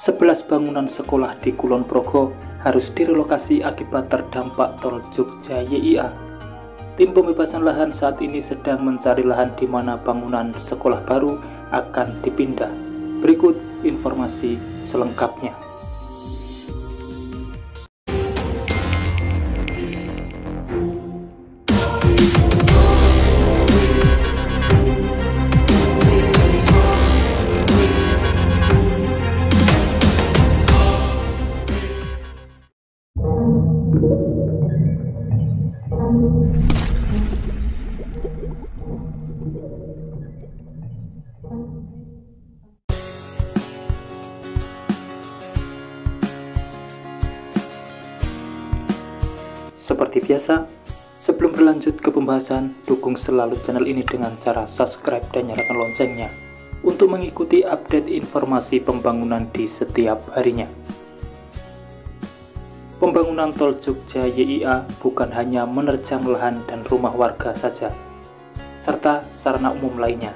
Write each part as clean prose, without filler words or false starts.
11 bangunan sekolah di Kulon Progo harus direlokasi akibat terdampak tol Jogja YIA. Tim pembebasan lahan saat ini sedang mencari lahan di mana bangunan sekolah baru akan dipindah. Berikut informasi selengkapnya. Seperti biasa, sebelum berlanjut ke pembahasan, dukung selalu channel ini dengan cara subscribe dan nyalakan loncengnya untuk mengikuti update informasi pembangunan di setiap harinya. Pembangunan tol Jogja YIA bukan hanya menerjang lahan dan rumah warga saja, serta sarana umum lainnya,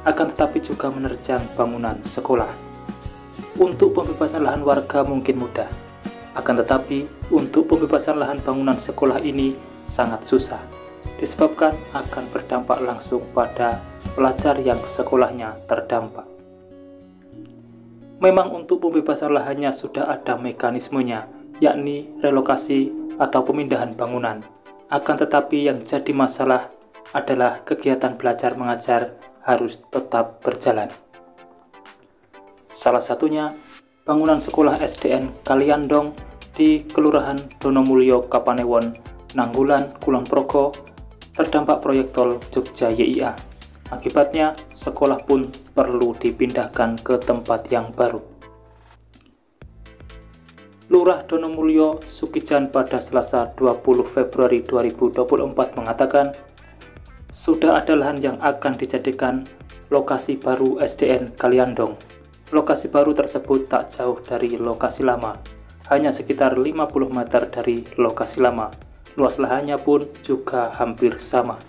akan tetapi juga menerjang bangunan sekolah. Untuk pembebasan lahan warga mungkin mudah, akan tetapi untuk pembebasan lahan bangunan sekolah ini sangat susah, disebabkan akan berdampak langsung pada pelajar yang sekolahnya terdampak. Memang untuk pembebasan lahannya sudah ada mekanismenya, yakni relokasi atau pemindahan bangunan. Akan tetapi yang jadi masalah adalah kegiatan belajar mengajar harus tetap berjalan. Salah satunya bangunan sekolah SDN Kaliandong di Kelurahan Donomulyo, Kapanewon, Nanggulan, Kulon Progo terdampak proyek tol Jogja YIA. Akibatnya sekolah pun perlu dipindahkan ke tempat yang baru. Lurah Donomulyo, Sukijan pada Selasa 20 Februari 2024 mengatakan sudah ada lahan yang akan dijadikan lokasi baru SDN Kaliandong. Lokasi baru tersebut tak jauh dari lokasi lama, hanya sekitar 50 meter dari lokasi lama. Luas lahannya pun juga hampir sama.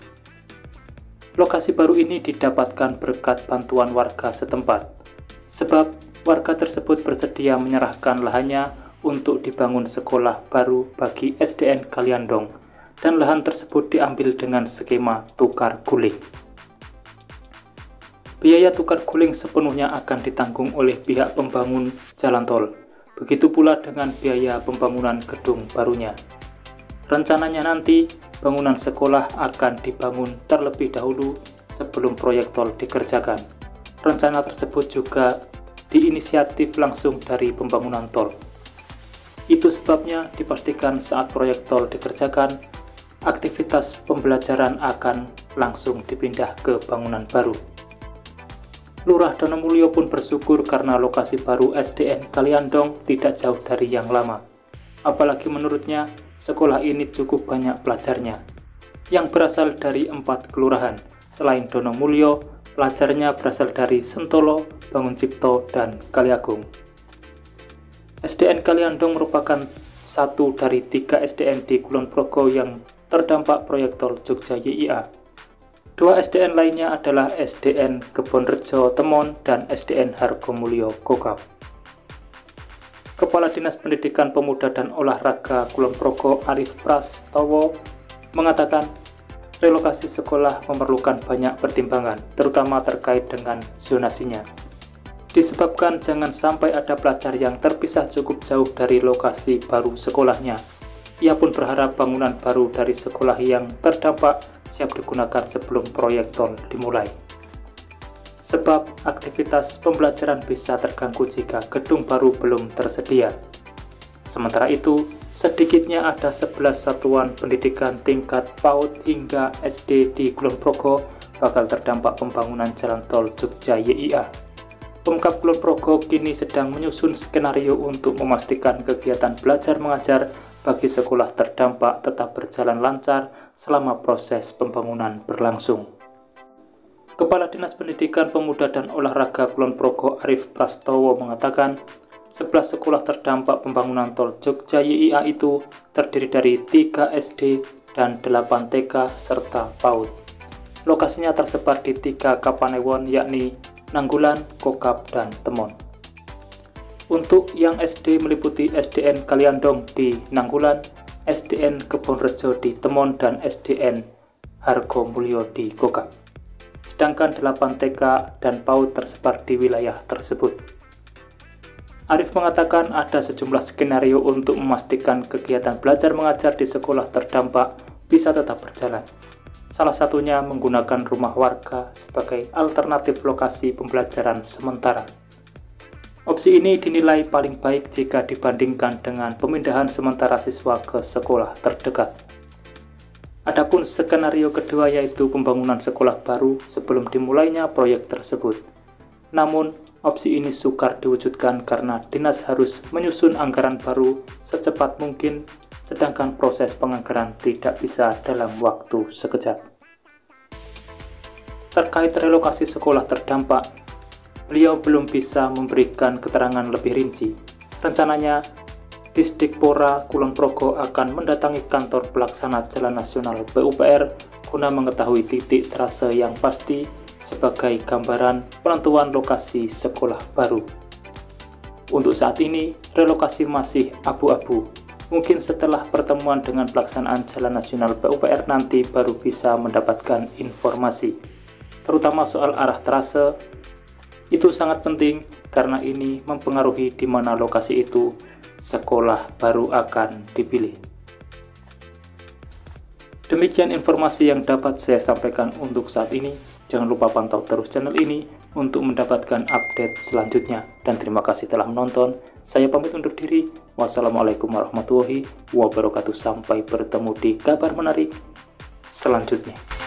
Lokasi baru ini didapatkan berkat bantuan warga setempat, sebab warga tersebut bersedia menyerahkan lahannya untuk dibangun sekolah baru bagi SDN Kaliandong, dan lahan tersebut diambil dengan skema tukar guling. Biaya tukar guling sepenuhnya akan ditanggung oleh pihak pembangun jalan tol. Begitu pula dengan biaya pembangunan gedung barunya. Rencananya nanti bangunan sekolah akan dibangun terlebih dahulu sebelum proyek tol dikerjakan. Rencana tersebut juga diinisiatif langsung dari pembangunan tol. Itu sebabnya dipastikan saat proyek tol dikerjakan, aktivitas pembelajaran akan langsung dipindah ke bangunan baru. Lurah Donomulyo pun bersyukur karena lokasi baru SDN Kaliandong tidak jauh dari yang lama. Apalagi menurutnya, sekolah ini cukup banyak pelajarnya, yang berasal dari 4 kelurahan. Selain Donomulyo, pelajarnya berasal dari Sentolo, Banguncipto, dan Kaliagung. SDN Kaliandong merupakan satu dari 3 SDN di Kulon Progo yang terdampak proyek tol Jogja YIA. 2 SDN lainnya adalah SDN Kebonrejo Temon dan SDN Hargomulyo Kokap. Kepala Dinas Pendidikan Pemuda dan Olahraga Kulon Progo Arif Prastowo mengatakan relokasi sekolah memerlukan banyak pertimbangan, terutama terkait dengan zonasinya. Disebabkan jangan sampai ada pelajar yang terpisah cukup jauh dari lokasi baru sekolahnya. Ia pun berharap bangunan baru dari sekolah yang terdampak siap digunakan sebelum proyek tol dimulai. Sebab aktivitas pembelajaran bisa terganggu jika gedung baru belum tersedia. Sementara itu, sedikitnya ada 11 satuan pendidikan tingkat PAUD hingga SD di Kulon Progo bakal terdampak pembangunan jalan tol Jogja YIA. Pemkab Kulon Progo kini sedang menyusun skenario untuk memastikan kegiatan belajar mengajar bagi sekolah terdampak tetap berjalan lancar selama proses pembangunan berlangsung. Kepala Dinas Pendidikan Pemuda dan Olahraga Kulon Progo Arif Prastowo mengatakan 11 sekolah terdampak pembangunan tol Jogja YIA itu terdiri dari 3 SD dan 8 TK serta PAUD. Lokasinya tersebar di 3 Kapanewon yakni Nanggulan, Kokap, dan Temon. Untuk yang SD meliputi SDN Kaliandong di Nanggulan, SDN Kebonrejo di Temon, dan SDN Hargomulyo di Gogak. Sedangkan 8 TK dan PAUD tersebar di wilayah tersebut. Arif mengatakan ada sejumlah skenario untuk memastikan kegiatan belajar mengajar di sekolah terdampak bisa tetap berjalan. Salah satunya menggunakan rumah warga sebagai alternatif lokasi pembelajaran sementara. Opsi ini dinilai paling baik jika dibandingkan dengan pemindahan sementara siswa ke sekolah terdekat. Adapun skenario kedua yaitu pembangunan sekolah baru sebelum dimulainya proyek tersebut. Namun, opsi ini sukar diwujudkan karena dinas harus menyusun anggaran baru secepat mungkin, sedangkan proses penganggaran tidak bisa dalam waktu sekejap. Terkait relokasi sekolah terdampak, beliau belum bisa memberikan keterangan lebih rinci. Rencananya, Disdikpora Kulon Progo akan mendatangi kantor pelaksana Jalan Nasional PUPR guna mengetahui titik trase yang pasti sebagai gambaran penentuan lokasi sekolah baru. Untuk saat ini, relokasi masih abu-abu. Mungkin setelah pertemuan dengan pelaksanaan Jalan Nasional PUPR nanti baru bisa mendapatkan informasi, terutama soal arah trase. Itu sangat penting karena ini mempengaruhi di mana lokasi itu sekolah baru akan dipilih. Demikian informasi yang dapat saya sampaikan untuk saat ini. Jangan lupa pantau terus channel ini untuk mendapatkan update selanjutnya. Dan terima kasih telah menonton. Saya pamit undur diri. Wassalamualaikum warahmatullahi wabarakatuh. Sampai bertemu di kabar menarik selanjutnya.